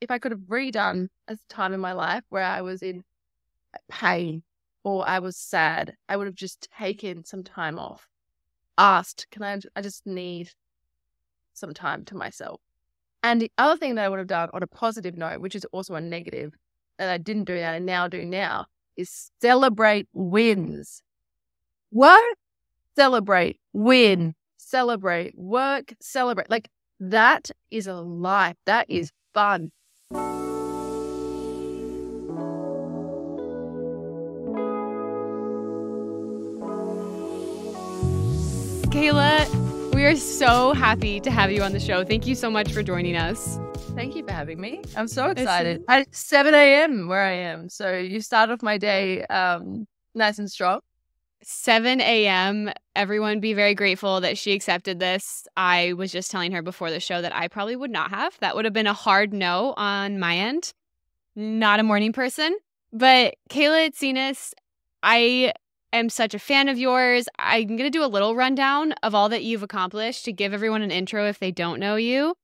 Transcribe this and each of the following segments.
if I could have redone a time in my life where I was in pain or I was sad, I would have just taken some time off, asked, I just need some time to myself. And the other thing that I would have done on a positive note, which is also a negative, that I didn't do that and now do now, is celebrate wins. Work, celebrate, win, celebrate, work, celebrate. Like, that is a life. That is fun. Kayla, we are so happy to have you on the show. Thank you so much for joining us. Thank you for having me. I'm so excited. At 7 a.m. where I am. So you start off my day nice and strong. 7 a.m. Everyone be very grateful that she accepted this. I was just telling her before the show that I probably would not have. That would have been a hard no on my end. Not a morning person. But Kayla Itsines, I am such a fan of yours. I'm going to do a little rundown of all that you've accomplished to give everyone an intro if they don't know you.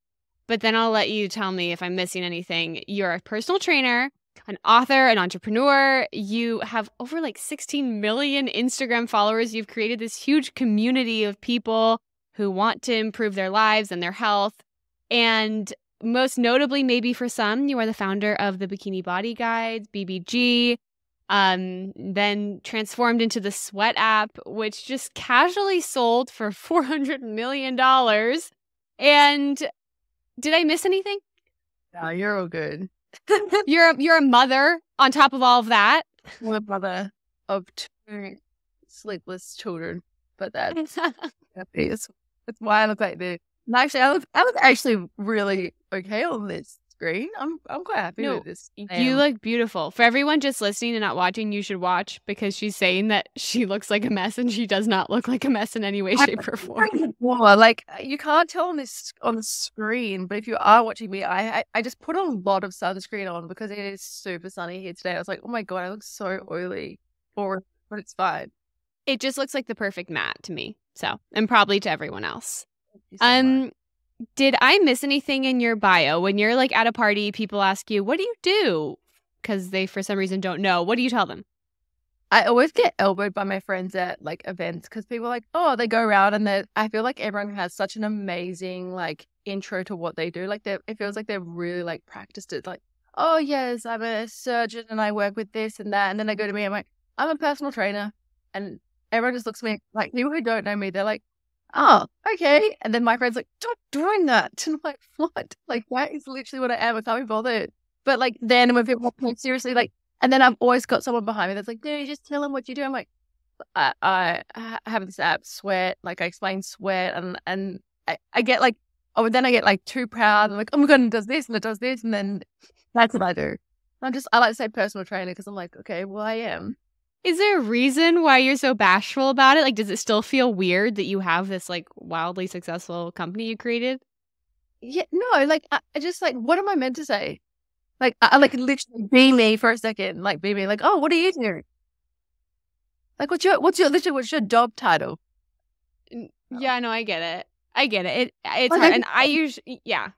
But then I'll let you tell me if I'm missing anything. You're a personal trainer, an author, an entrepreneur. You have over like 16 million Instagram followers. You've created this huge community of people who want to improve their lives and their health. And most notably, maybe for some, you are the founder of the Bikini Body Guides, BBG, then transformed into the Sweat app, which just casually sold for $400 million. And did I miss anything? No, you're all good. You're a mother on top of all of that. I'm a mother of 2 sleepless children, but that's why I look like this. And actually, I look actually really okay on this screen. I'm quite happy with this. You look beautiful. For everyone just listening and not watching, you should watch because she's saying that she looks like a mess and she does not look like a mess in any way, shape, or form. Well, like you can't tell on the screen, but if you are watching me, I just put a lot of sunscreen on because it is super sunny here today. I was like, oh my God, I look so oily, but it's fine. It just looks like the perfect matte to me. So, and probably to everyone else. Did I miss anything in your bio? When you're like at a party, people ask you, what do you do? Because they, for some reason, don't know. What do you tell them? I always get elbowed by my friends at like events because people are like, oh, they go around and I feel like everyone has such an amazing like intro to what they do. Like it feels like they've really like practiced it. Like, oh yes, I'm a surgeon and I work with this and that. And then they go to me, I'm like, I'm a personal trainer. And everyone just looks at me like, people who don't know me, they're like, oh, okay. And then my friend's like, stop doing that. And I'm like, what? Like, that is literally what I am. I can't be bothered. But like, then when people take seriously, like, and then I've always got someone behind me that's like, no, just tell them what you do. I'm like, I have this app, Sweat. Like, I explain Sweat, and I get like, oh, then I get like too proud. I'm like, oh my God, it does this and it does this. And then that's what I do. I like to say personal trainer because I'm like, okay, well, I am. Is there a reason why you're so bashful about it? Like, does it still feel weird that you have this like wildly successful company you created? Yeah, no, like I just like, what am I meant to say? Like, I like literally be me for a second, like be me, like, oh, what are you doing? Like, what's your job title? Yeah, no, I get it. It's hard, and I usually, yeah.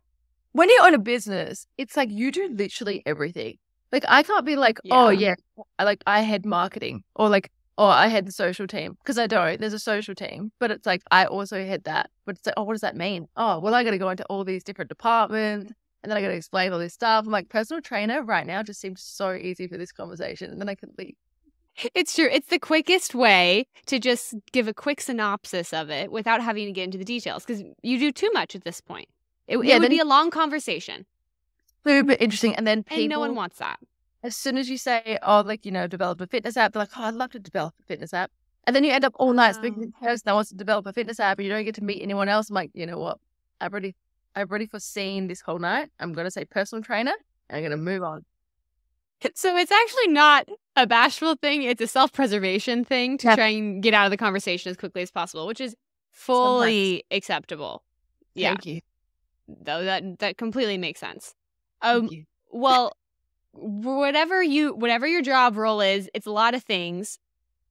When you're on a business, it's like you do literally everything. Like, I can't be like, oh, yeah, I head marketing or like, oh, I head the social team because I don't. There's a social team, but it's like I also head that. But it's like, oh, what does that mean? Oh, well, I got to go into all these different departments and then I got to explain all this stuff. I'm like, personal trainer right now just seems so easy for this conversation. And then I can leave. It's true. It's the quickest way to just give a quick synopsis of it without having to get into the details because you do too much at this point. It would be a long conversation. Super interesting. And then people, and no one wants that. As soon as you say, oh, like, develop a fitness app, they're like, oh, I'd love to develop a fitness app. And then you end up all night speaking to the person that wants to develop a fitness app and you don't get to meet anyone else. I'm like, you know what? I've already foreseen this whole night. I'm going to say personal trainer and I'm going to move on. So it's actually not a bashful thing. It's a self-preservation thing to try and get out of the conversation as quickly as possible, which is fully acceptable. Yeah. Thank you. Though that completely makes sense. Well, whatever your job role is, it's a lot of things,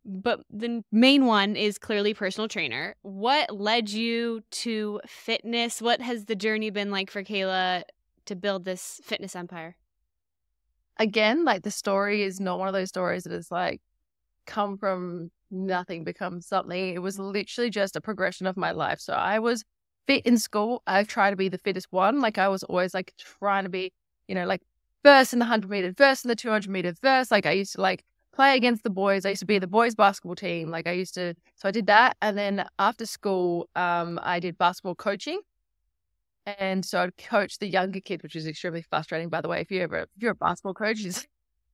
but the main one is clearly personal trainer. What led you to fitness? What has the journey been like for Kayla to build this fitness empire? Again, like the story is not one of those stories that is like come from nothing, become something. It was literally just a progression of my life. So I was fit in school. I tried to be the fittest one. Like I was always like trying to be, like first in the 100 meters, first in the 200 meters, first. Like I used to like play against the boys. I used to be the boys basketball team. So I did that. And then after school, I did basketball coaching. And so I'd coach the younger kids, which is extremely frustrating, by the way. If you're a basketball coach,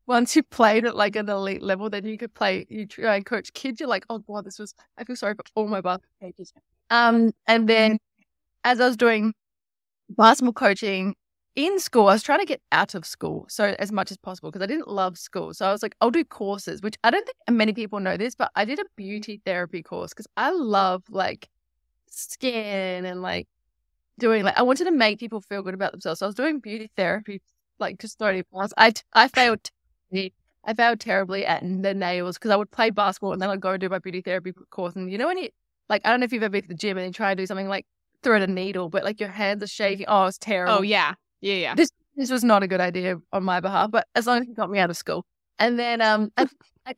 once you played at like an elite level, then you try and coach kids. You're like, oh God, I feel sorry for all my basketball coaches. And then as I was doing basketball coaching in school, I was trying to get out of school so as much as possible because I didn't love school. So I was like, I'll do courses, which I don't think many people know this, but I did a beauty therapy course because I love like skin and like doing like I wanted to make people feel good about themselves. So I was doing beauty therapy like just 30 plus. I failed. I failed terribly at the nails because I would play basketball and then I'd go and do my beauty therapy course. And when you like, I don't know if you've ever been to the gym and you try and do something like thread a needle, but like your hands are shaking. Oh, it's terrible. Oh yeah. Yeah. This was not a good idea on my behalf, but as long as it got me out of school. And then I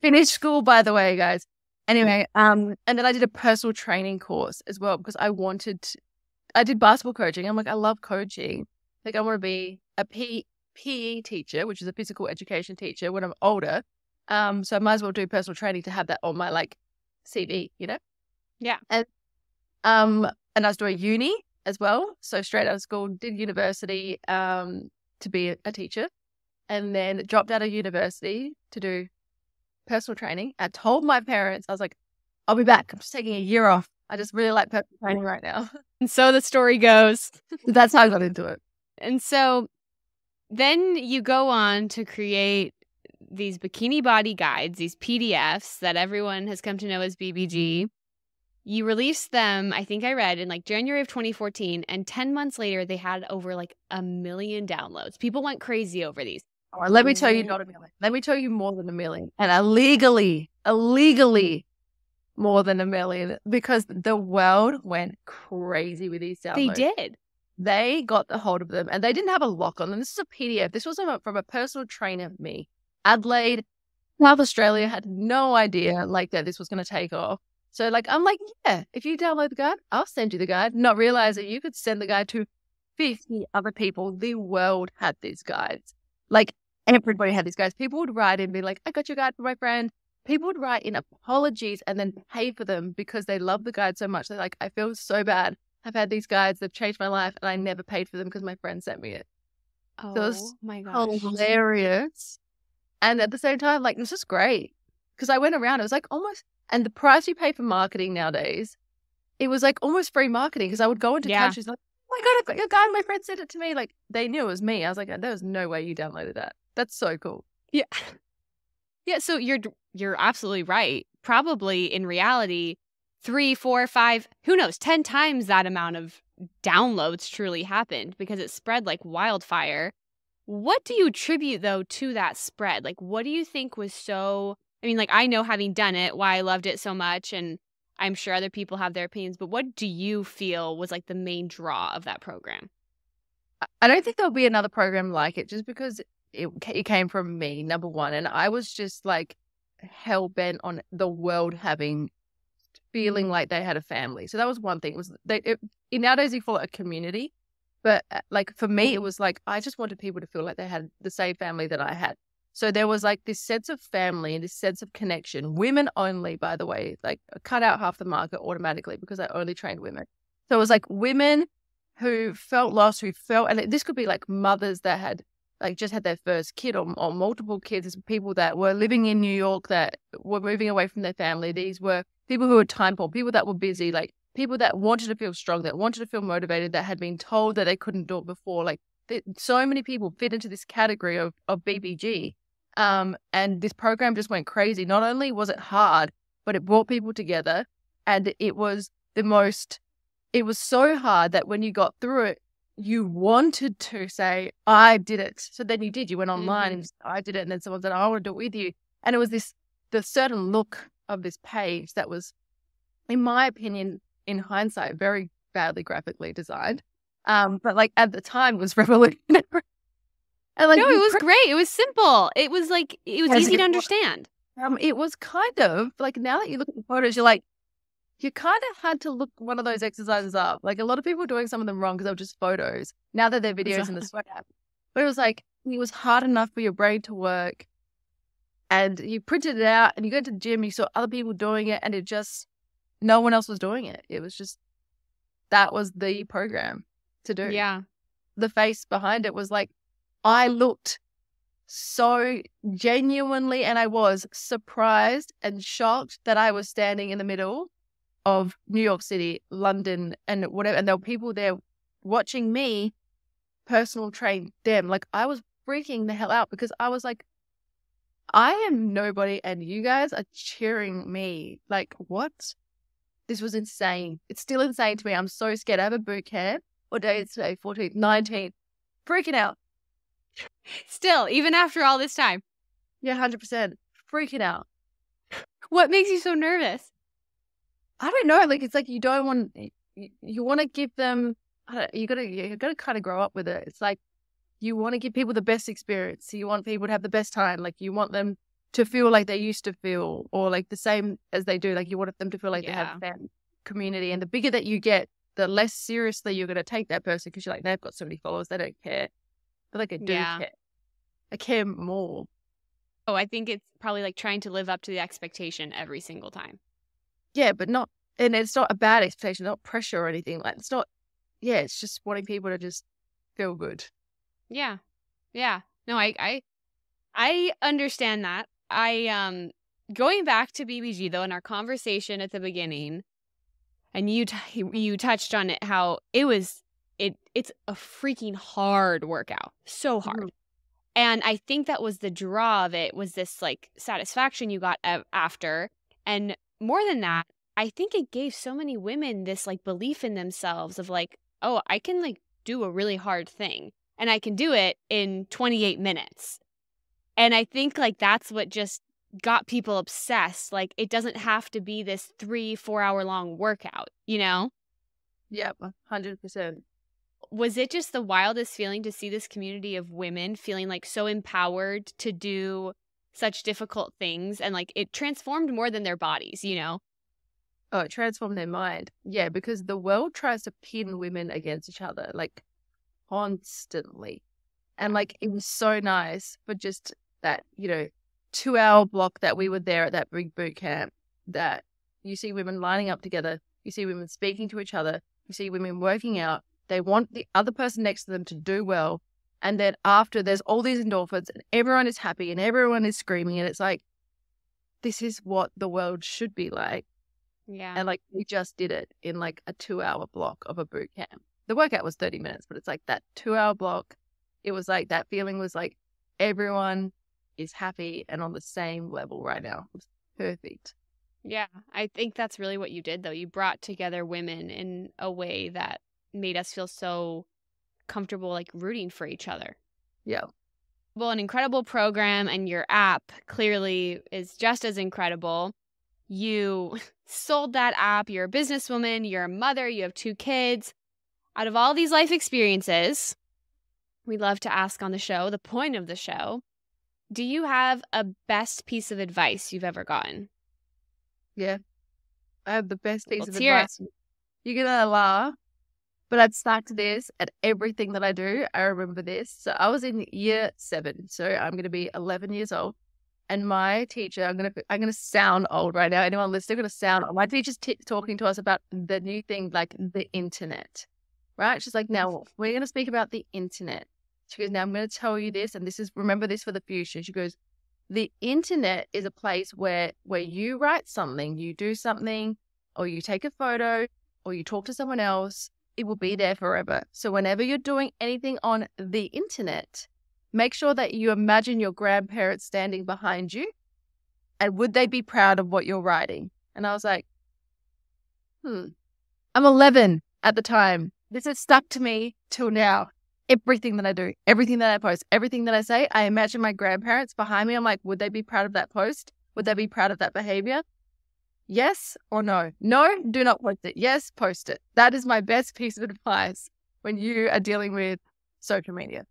finished school, by the way, guys. Anyway, and then I did a personal training course as well because I did basketball coaching. I'm like, I love coaching. Like I want to be a PE teacher, which is a physical education teacher when I'm older. So I might as well do personal training to have that on my like CV, Yeah. And I was doing uni as well. So straight out of school, did university to be a teacher, and then dropped out of university to do personal training. I told my parents, I was like, I'll be back. I'm just taking a year off. I just really like personal training right now. And so the story goes. That's how I got into it. And so then you go on to create these bikini body guides, these PDFs that everyone has come to know as BBG. You released them, I think I read, in like January of 2014. And 10 months later, they had over like 1 million downloads. People went crazy over these. Oh, let me tell you, not 1 million. Let me tell you more than 1 million. And illegally more than 1 million because the world went crazy with these downloads. They did. They got the hold of them and they didn't have a lock on them. This is a PDF. This was from a personal trainer, me. Adelaide, South Australia had no idea like that this was going to take off. So like, I'm like, yeah, if you download the guide, I'll send you the guide. Not realizing you could send the guide to 50 other people. The world had these guides. Like everybody had these guides. People would write in and be like, I got your guide for my friend. People would write in apologies and then pay for them because they love the guide so much. They're like, I feel so bad. I've had these guides. They've changed my life and I never paid for them because my friend sent me it. Oh, so it was my gosh. hilarious. And at the same time, like, this is great because I went around. It was like almost, and the price you pay for marketing nowadays, it was like almost free marketing because I would go into countries like, oh my God, I've got your guide. My friend sent it to me. Like they knew it was me. I was like, there was no way you downloaded that. That's so cool. Yeah. Yeah. So you're absolutely right. Probably in reality, 3, 4, 5, who knows, 10 times that amount of downloads truly happened because it spread like wildfire. What do you attribute, though, to that spread? Like, what do you think was so, I mean, like, I know having done it, why I loved it so much, and I'm sure other people have their opinions, but what do you feel was like the main draw of that program? I don't think there'll be another program like it just because it came from me, number one. And I was just like hell bent on the world feeling like they had a family. So that was one thing. Nowadays you call it a community. But like for me, it was like, I just wanted people to feel like they had the same family that I had. So there was like this sense of family and this sense of connection. Women only, by the way, like cut out half the market automatically because I only trained women. So it was like women who felt lost, and this could be like mothers that had like just had their first kid or multiple kids, people that were living in New York that were moving away from their family. These were people who were time poor, people that were busy, like people that wanted to feel strong, that wanted to feel motivated, that had been told that they couldn't do it before. Like so many people fit into this category of BBG. And this program just went crazy. Not only was it hard, but it brought people together. And it was so hard that when you got through it, you wanted to say, I did it. So then you did. You went online and I did it. And then someone said, I want to do it with you. And it was the certain look of this page that was, in my opinion, in hindsight, very badly graphically designed. But like at the time it was revolutionary. And like No, it was great. It was simple. It was like, it was easy to understand. It was kind of like, now that you look at the photos, you're like, you kind of had to look one of those exercises up. Like a lot of people were doing some of them wrong because they were just photos. Now that they're videos in the sweat app. But it was like, it was hard enough for your brain to work. And you printed it out and you go to the gym, you saw other people doing it, and it just, no one else was doing it. It was just, that was the program to do. Yeah. The face behind it was like, I looked so genuinely, and I was surprised and shocked that I was standing in the middle of New York City, London, and whatever. And there were people there watching me personal train them. Like I was freaking the hell out because I was like, I am nobody and you guys are cheering me. Like, what? This was insane. It's still insane to me. I'm so scared. I have a boot camp. What day is today? 14th, 19th. Freaking out. Still, even after all this time. Yeah, 100%. Freaking out. What makes you so nervous? I don't know. Like, it's like you don't want, you want to give them, you gotta kind of grow up with it. It's like, you want to give people the best experience. You want people to have the best time. Like you want them to feel like they used to feel, or like the same as they do. Like you want them to feel like they have fan community. And the bigger that you get, the less seriously you're going to take that person because you're like, they've got so many followers, they don't care. But like I do care. I care more. Oh, I think it's probably like trying to live up to the expectation every single time. Yeah, but not, and it's not a bad expectation, not pressure or anything. Like it's not, yeah, it's just wanting people to just feel good. Yeah. Yeah. No, I understand that. Going back to BBG though, in our conversation at the beginning, and you touched on it, how it's a freaking hard workout. So hard. Mm-hmm. And I think that was the draw of it, was this like satisfaction you got after. And more than that, I think it gave so many women this like belief in themselves of like, oh, I can like do a really hard thing. And I can do it in 28 minutes. And I think like that's what just got people obsessed. Like it doesn't have to be this 3-4 hour long workout, you know? Yep, 100%. Was it just the wildest feeling to see this community of women feeling like so empowered to do such difficult things, and like it transformed more than their bodies, you know? Oh, it transformed their mind. Yeah, because the world tries to pin women against each other, like constantly. And like it was so nice for just that, 2-hour block that we were there at that big boot camp, that you see women lining up together, you see women speaking to each other, you see women working out. They want the other person next to them to do well. And then after, there's all these endorphins and everyone is happy and everyone is screaming. And it's like, this is what the world should be like. Yeah. And like, we just did it in like a 2-hour block of a boot camp. The workout was 30 minutes, but it's like that 2-hour block. It was like, that feeling was like, everyone is happy and on the same level right now. It was perfect. Yeah. I think that's really what you did though. You brought together women in a way that made us feel so comfortable, like rooting for each other. Yeah. Well, an incredible program, and your app clearly is just as incredible. You sold that app. You're a businesswoman. You're a mother. You have 2 kids. Out of all these life experiences, we love to ask on the show, the point of the show, do you have a best piece of advice you've ever gotten? Yeah. I have the best piece of advice. You're going to laugh. But I'd stuck to this at everything that I do. I remember this. So I was in year 7. So I'm going to be 11 years old. And my teacher, I'm going to sound old right now. Anyone listening, going to sound old. My teacher's talking to us about the new thing, like the internet, right? She's like, now we're going to speak about the internet. She goes, now I'm going to tell you this, and remember this for the future. She goes, the internet is a place where you write something, you do something, or you take a photo, or you talk to someone else. It will be there forever. So whenever you're doing anything on the internet, make sure that you imagine your grandparents standing behind you, and would they be proud of what you're writing? And I was like, I'm 11 at the time. This has stuck to me till now. Everything that I do, everything that I post, everything that I say, I imagine my grandparents behind me. I'm like, would they be proud of that post? Would they be proud of that behavior? Yes or no? No, do not post it. Yes, post it. That is my best piece of advice when you are dealing with social media.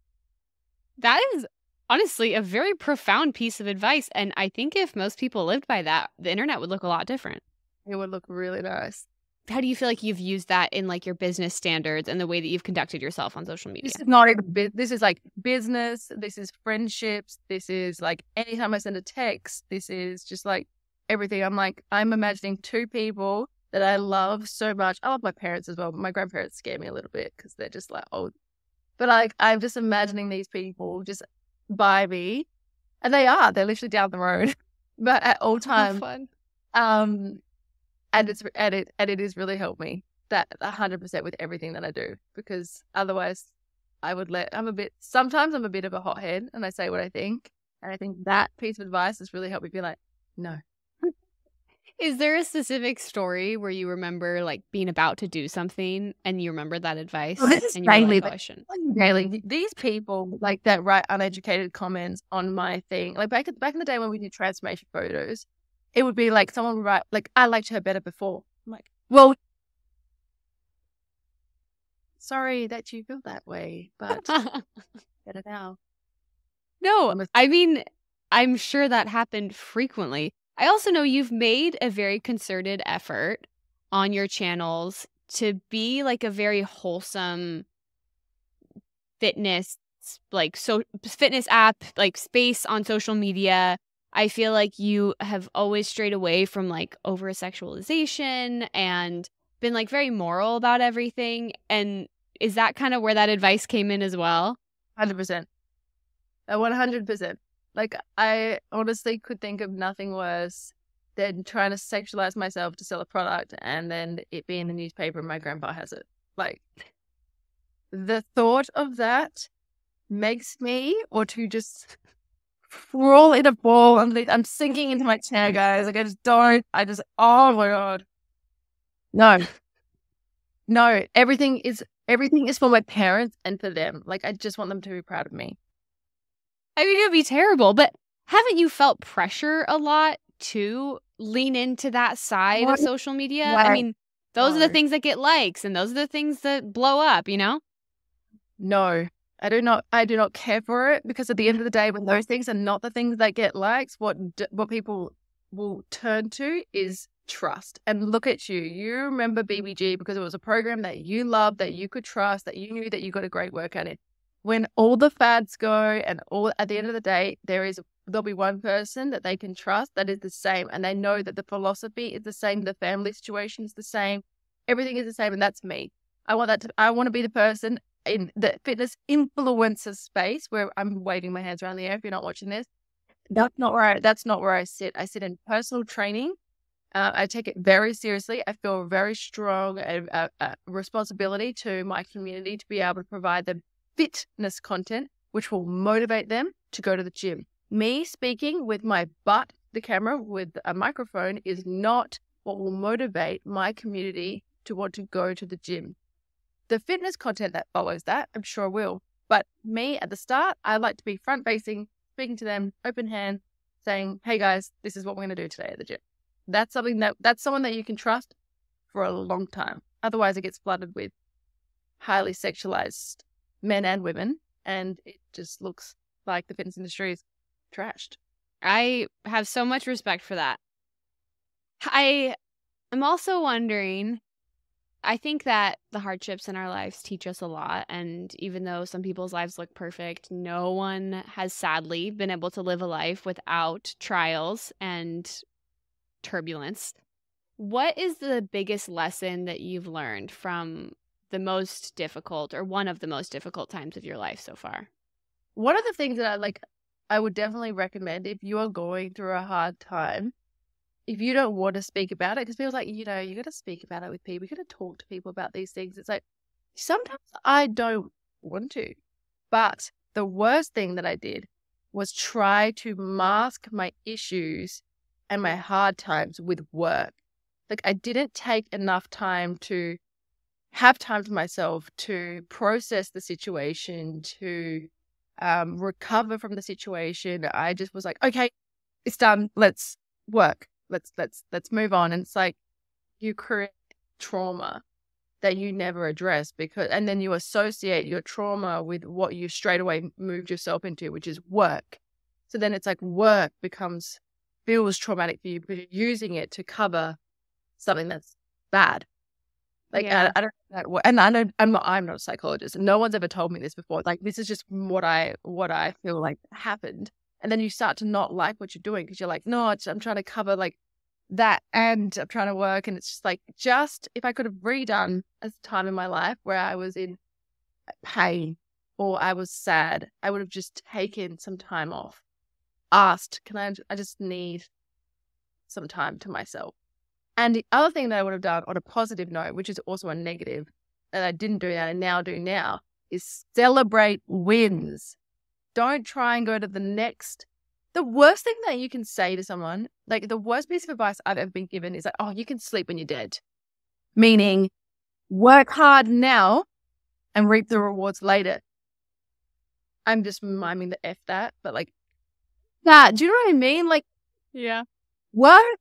That is honestly a very profound piece of advice. And I think if most people lived by that, the internet would look a lot different. It would look really nice. How do you feel like you've used that in like your business standards and the way that you've conducted yourself on social media? This is not even this is like business, this is friendships, this is like anytime I send a text, this is just like everything. I'm imagining two people that I love so much. I love my parents as well. My grandparents scare me a little bit because they're just like old. But like I'm just imagining these people just by me, and they're literally down the road, but at all times. Fun. And it has really helped me that 100% with everything that I do, because otherwise sometimes I'm a bit of a hothead and I say what I think. And I think that piece of advice has really helped me be like, no. Is there a specific story where you remember like being about to do something and you remember that advice? Well, this is and you were daily. like, oh, I shouldn't. Daily. These people like that write uneducated comments on my thing. Like back in the day when we did transformation photos, it would be like someone would write like, I liked her better before. I'm like, well, sorry that you feel that way, but better now. No, I mean, I'm sure that happened frequently. I also know you've made a very concerted effort on your channels to be like a very wholesome fitness, like fitness app, like space on social media. I feel like you have always strayed away from like over sexualization and been like very moral about everything. And is that kind of where that advice came in as well? 100%. 100%. Like, I honestly could think of nothing worse than trying to sexualize myself to sell a product and then it be in the newspaper and my grandpa has it. Like, the thought of that makes me want to just roll in a ball. I'm sinking into my chair, guys. Like, oh my God. No, everything is for my parents and for them. Like, I just want them to be proud of me. I mean, it would be terrible, but haven't you felt pressure a lot to lean into that side of social media? I mean, those are the things that get likes and those are the things that blow up, you know? No, I do not care for it, because at the end of the day, when those things are not the things that get likes, what people will turn to is trust. And look at you. You remember BBG because it was a program that you loved, that you could trust, that you knew that you got a great workout in. When all the fads go and at the end of the day, there'll be one person that they can trust that is the same, and they know that the philosophy is the same, the family situation is the same, everything is the same, and that's me. I want to be the person in the fitness influencer space where I'm waving my hands around the air if you're not watching this. That's not where I sit. I sit in personal training. I take it very seriously. I feel a very strong responsibility to my community to be able to provide them fitness content, which will motivate them to go to the gym. Me speaking with my butt, the camera with a microphone, is not what will motivate my community to want to go to the gym. The fitness content that follows that, I'm sure will. But me at the start, I like to be front facing, speaking to them, open hand, saying, hey guys, this is what we're going to do today at the gym. That's someone that you can trust for a long time. Otherwise it gets flooded with highly sexualized men and women, and it just looks like the fitness industry is trashed. I have so much respect for that. I am also wondering, I think that the hardships in our lives teach us a lot, and even though some people's lives look perfect, no one has sadly been able to live a life without trials and turbulence. What is the biggest lesson that you've learned from the most difficult or one of the most difficult times of your life so far? One of the things that I would definitely recommend if you are going through a hard time, if you don't want to speak about it, because people's like, you got to speak about it with people. You got to talk to people about these things. It's like, sometimes I don't want to. But the worst thing that I did was try to mask my issues and my hard times with work. Like, I didn't take enough time to have time to myself to process the situation, to recover from the situation. I just was like, okay, it's done. Let's work. Let's move on. And it's like, you create trauma that you never address, and then you associate your trauma with what you straight away moved yourself into, which is work. So then it's like work feels traumatic for you because you're using it to cover something that's bad. Like, Yeah. I don't know that, and I'm not a psychologist, and no one's ever told me this before. Like, this is just what I feel like happened. And then you start to not like what you're doing because you're like, no, I'm trying to cover like that, and I'm trying to work. And it's just like, if I could have redone a time in my life where I was in pain or I was sad, I would have just taken some time off, asked, I just need some time to myself. And the other thing that I would have done on a positive note, which is also a negative, that I didn't do that and now do now, is celebrate wins. Don't try and go to the next. The worst thing that you can say to someone, like the worst piece of advice I've ever been given is like, oh, you can sleep when you're dead. Meaning, work hard now and reap the rewards later. I'm just miming the F that, but like that. Do you know what I mean? Like, Yeah. work,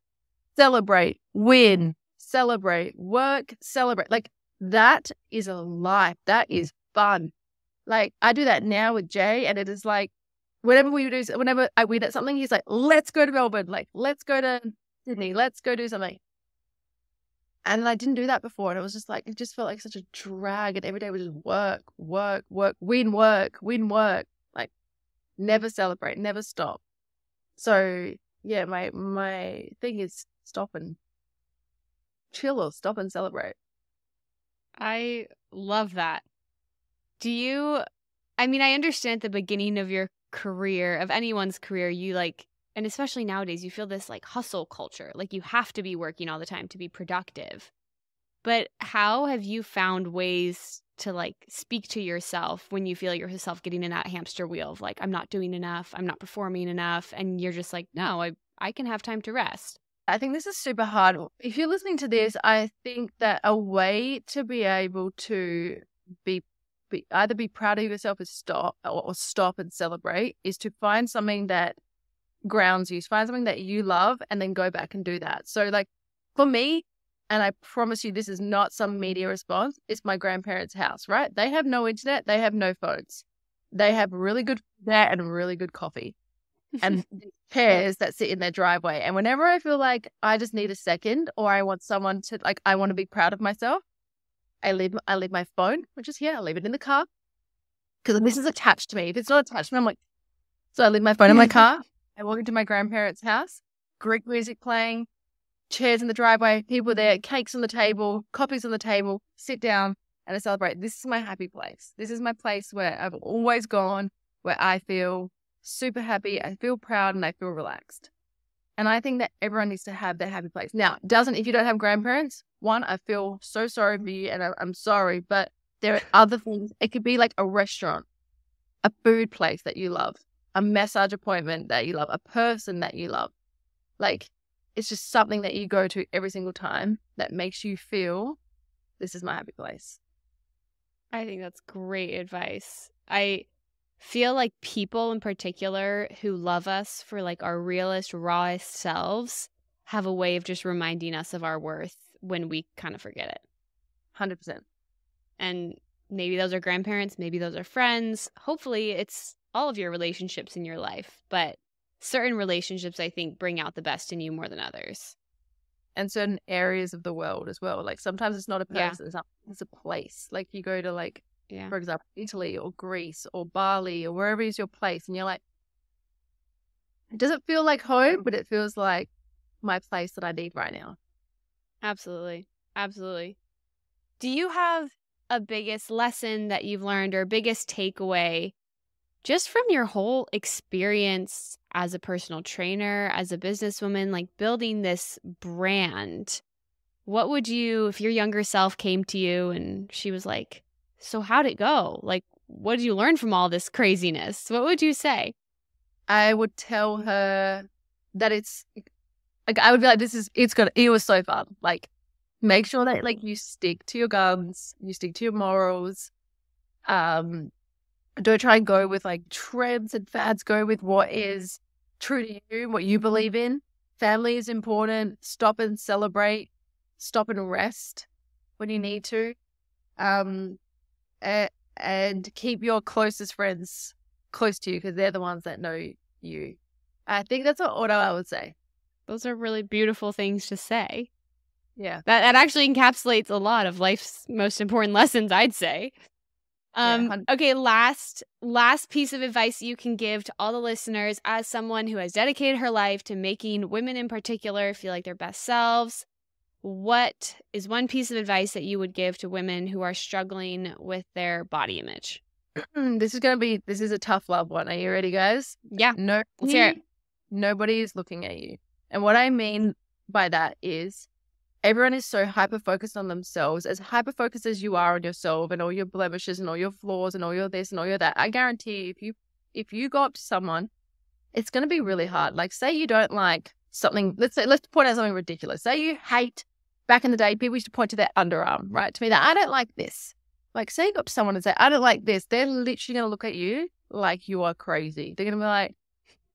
celebrate, win, celebrate, work, celebrate. Like, that is a life. That is fun. Like, I do that now with Jay, and it is like, whenever we do something, he's like, let's go to Melbourne. Like, let's go to Sydney. Let's go do something. And I didn't do that before. And it was just like, it just felt like such a drag. And every day was just work, work, work, win, work, win, work. Like, never celebrate, never stop. So yeah, my thing is stop and chill, or stop and celebrate. I love that. I understand at the beginning of your career, of anyone's career, you like, and especially nowadays, you feel this like hustle culture. Like you have to be working all the time to be productive. But how have you found ways to like speak to yourself when you feel yourself getting in that hamster wheel of like, I'm not doing enough, I'm not performing enough, and you're just like, no, I can have time to rest? I think this is super hard. If you're listening to this, I think that a way to be able to either be proud of yourself or stop and celebrate is to find something that grounds you, find something that you love, and then go back and do that. So like for me, and I promise you this is not some media response, it's my grandparents' house, right? They have no internet, they have no phones. They have really good food there and really good coffee. And chairs that sit in their driveway. And whenever I feel like I just need a second, or I want someone to like, I want to be proud of myself, I leave my phone, which is here. I leave it in the car because this is attached to me. If it's not attached to me, I'm like, so I leave my phone in my car. I walk into my grandparents' house, Greek music playing, chairs in the driveway, people there, cakes on the table, coffees on the table, sit down and I celebrate. This is my happy place. This is my place where I've always gone, where I feel super happy, I feel proud, and I feel relaxed. And I think that everyone needs to have their happy place. Now, if you don't have grandparents, one, I feel so sorry for you, and I'm sorry, but there are other things. It could be like a restaurant, a food place that you love, a massage appointment that you love, a person that you love. Like, it's just something that you go to every single time that makes you feel, this is my happy place. I think that's great advice. I feel like people in particular who love us for like our realest, rawest selves have a way of just reminding us of our worth when we kind of forget it. 100%. And maybe those are grandparents, maybe those are friends. Hopefully it's all of your relationships in your life, but certain relationships I think bring out the best in you more than others. And certain areas of the world as well. Like sometimes it's not a person, it's a place. Like you go to like, for example, Italy or Greece or Bali or wherever is your place, and you're like, it doesn't feel like home, but it feels like my place that I need right now. Absolutely. Absolutely. Do you have a biggest lesson that you've learned or biggest takeaway just from your whole experience as a personal trainer, as a businesswoman, like building this brand? What would you, if your younger self came to you and she was like, so how'd it go? Like, what did you learn from all this craziness? What would you say? I would tell her that it's like, I would be like, it was so fun. Like, make sure that like you stick to your guns, you stick to your morals. Don't try and go with like trends and fads. Go with what is true to you, what you believe in. Family is important. Stop and celebrate. Stop and rest when you need to. Um, and keep your closest friends close to you because they're the ones that know you. I think that's what I would say. Those are really beautiful things to say. Yeah. That actually encapsulates a lot of life's most important lessons, I'd say. Okay, last piece of advice you can give to all the listeners as someone who has dedicated her life to making women in particular feel like their best selves. What is one piece of advice that you would give to women who are struggling with their body image? This is a tough love one. Are you ready, guys? Yeah. Let's hear it. Nobody is looking at you. And what I mean by that is everyone is so hyper-focused on themselves, as hyper-focused as you are on yourself and all your blemishes and all your flaws and all your this and all your that. I guarantee if you go up to someone, it's going to be really hard. Like, say you don't like something. Let's point out something ridiculous. Say you hate, back in the day, people used to point to their underarm, right? To me, that I don't like this. Like, say you go up to someone and say, I don't like this. They're literally going to look at you like you are crazy. They're going to be like,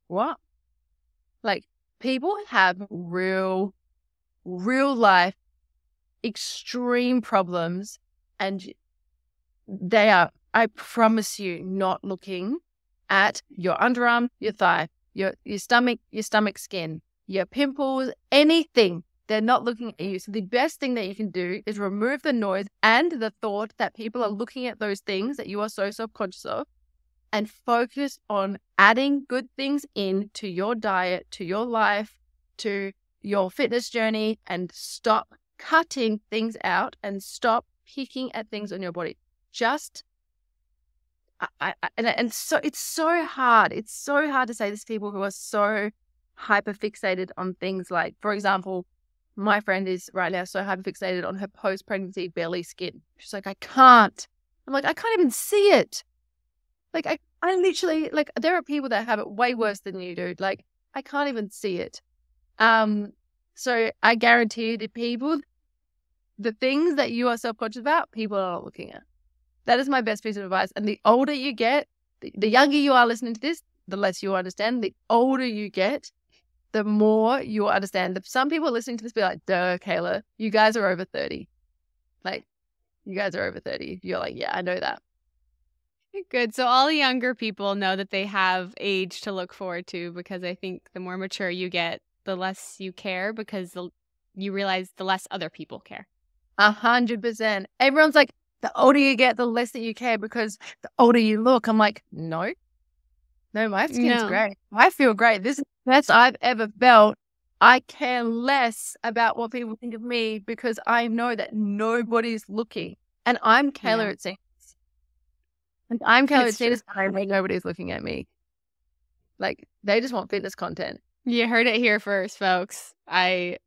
what? Like, people have real life extreme problems, and they are, I promise you, not looking at your underarm, your thigh, your stomach skin, your pimples, anything. They're not looking at you. So the best thing that you can do is remove the noise and the thought that people are looking at those things that you are so self-conscious of, and focus on adding good things into your diet, to your life, to your fitness journey, and stop cutting things out and stop picking at things on your body. Just, so it's so hard. It's so hard to say this to people who are so hyper fixated on things like, for example, my friend is right now so hyper fixated on her post-pregnancy belly skin. She's like, I can't. I'm like, I can't even see it. Like, I literally, like, there are people that have it way worse than you, dude. Like, I can't even see it. So I guarantee you the things that you are self-conscious about, people are not looking at. That is my best piece of advice. And the older you get, the younger you are listening to this, the less you understand. The older you get, the more you understand. Some people listening to this be like, duh, Kayla, you guys are over 30. Like, you guys are over 30. You're like, yeah, I know that. Good. So all the younger people know that they have age to look forward to, because I think the more mature you get, the less you care, because you realize the less other people care. 100%. Everyone's like, the older you get, the less that you care because the older you look. I'm like, no, my skin's great. I feel great. This is the best I've ever felt. I care less about what people think of me because I know that nobody's looking. And I'm Kayla Itsines. And I'm Kayla Itsines, and I know nobody's looking at me. Like, they just want fitness content. You heard it here first, folks. I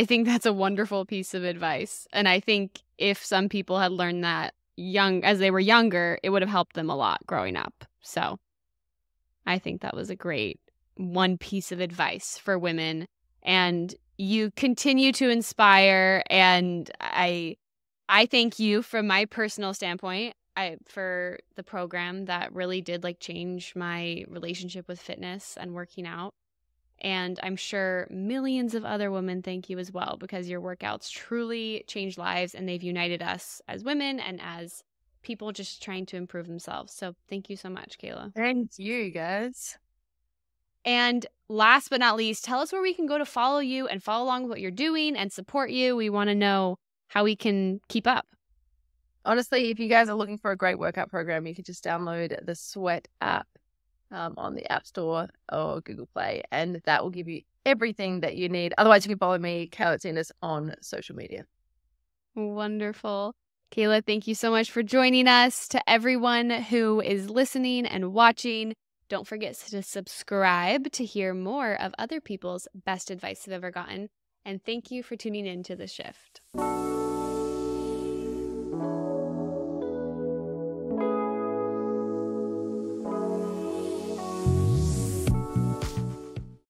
think that's a wonderful piece of advice. And I think if some people had learned that as they were younger, it would have helped them a lot growing up. So I think that was a great one piece of advice for women. And you continue to inspire. And I thank you from my personal standpoint for the program that really did change my relationship with fitness and working out. And I'm sure millions of other women thank you as well, because your workouts truly changed lives and they've united us as women and as people just trying to improve themselves. So thank you so much, Kayla. Thank you, guys. And last but not least, tell us where we can go to follow you and follow along with what you're doing and support you. We want to know how we can keep up. Honestly, if you guys are looking for a great workout program, you can just download the Sweat app on the App Store or Google Play, and that will give you everything that you need. Otherwise, you can follow me, Kayla Itsines, on social media. Wonderful. Kayla, thank you so much for joining us. To everyone who is listening and watching, don't forget to subscribe to hear more of other people's best advice they've ever gotten. And thank you for tuning in to The Shift.